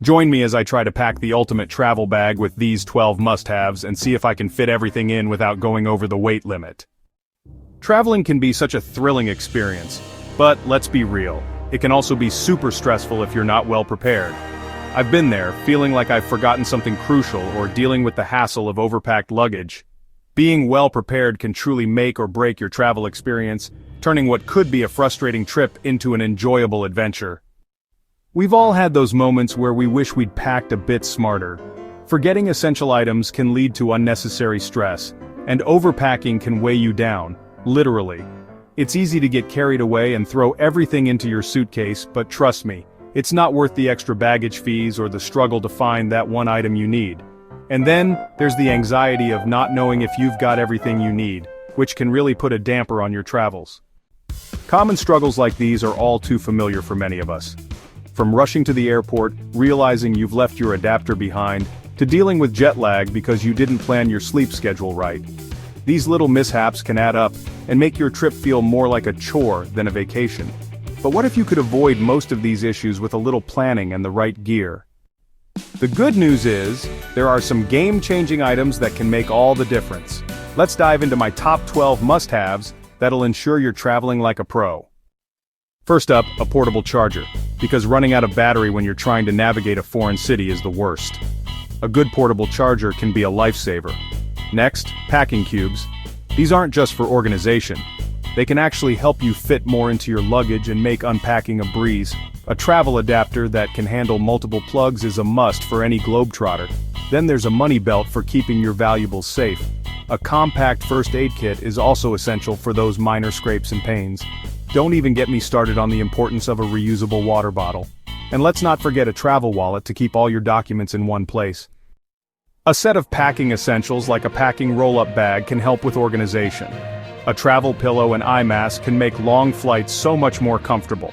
Join me as I try to pack the ultimate travel bag with these 12 must-haves and see if I can fit everything in without going over the weight limit. Traveling can be such a thrilling experience, but let's be real, it can also be super stressful if you're not well prepared. I've been there, feeling like I've forgotten something crucial or dealing with the hassle of overpacked luggage. Being well prepared can truly make or break your travel experience, turning what could be a frustrating trip into an enjoyable adventure. We've all had those moments where we wish we'd packed a bit smarter. Forgetting essential items can lead to unnecessary stress, and overpacking can weigh you down, literally. It's easy to get carried away and throw everything into your suitcase, but trust me, it's not worth the extra baggage fees or the struggle to find that one item you need. And then, there's the anxiety of not knowing if you've got everything you need, which can really put a damper on your travels. Common struggles like these are all too familiar for many of us. From rushing to the airport, realizing you've left your adapter behind, to dealing with jet lag because you didn't plan your sleep schedule right. These little mishaps can add up and make your trip feel more like a chore than a vacation. But what if you could avoid most of these issues with a little planning and the right gear? The good news is, there are some game-changing items that can make all the difference. Let's dive into my top 12 must-haves that'll ensure you're traveling like a pro. First up, a portable charger, because running out of battery when you're trying to navigate a foreign city is the worst. A good portable charger can be a lifesaver. Next, packing cubes. These aren't just for organization. They can actually help you fit more into your luggage and make unpacking a breeze. A travel adapter that can handle multiple plugs is a must for any globetrotter. Then there's a money belt for keeping your valuables safe. A compact first aid kit is also essential for those minor scrapes and pains. Don't even get me started on the importance of a reusable water bottle. And let's not forget a travel wallet to keep all your documents in one place. A set of packing essentials like a packing roll-up bag can help with organization. A travel pillow and eye mask can make long flights so much more comfortable.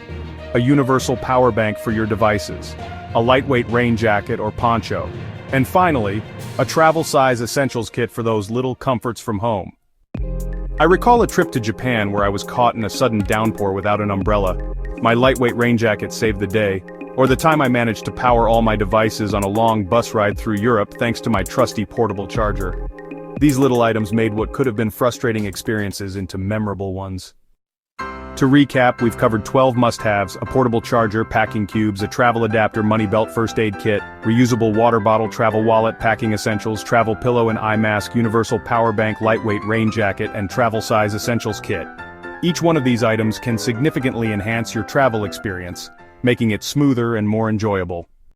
A universal power bank for your devices. A lightweight rain jacket or poncho. And finally, a travel-size essentials kit for those little comforts from home. I recall a trip to Japan where I was caught in a sudden downpour without an umbrella. My lightweight rain jacket saved the day, or the time I managed to power all my devices on a long bus ride through Europe thanks to my trusty portable charger. These little items made what could have been frustrating experiences into memorable ones. To recap, we've covered 12 must-haves: a portable charger, packing cubes, a travel adapter, money belt, first aid kit, reusable water bottle, travel wallet, packing essentials, travel pillow and eye mask, universal power bank, lightweight rain jacket, and travel-size essentials kit. Each one of these items can significantly enhance your travel experience, making it smoother and more enjoyable.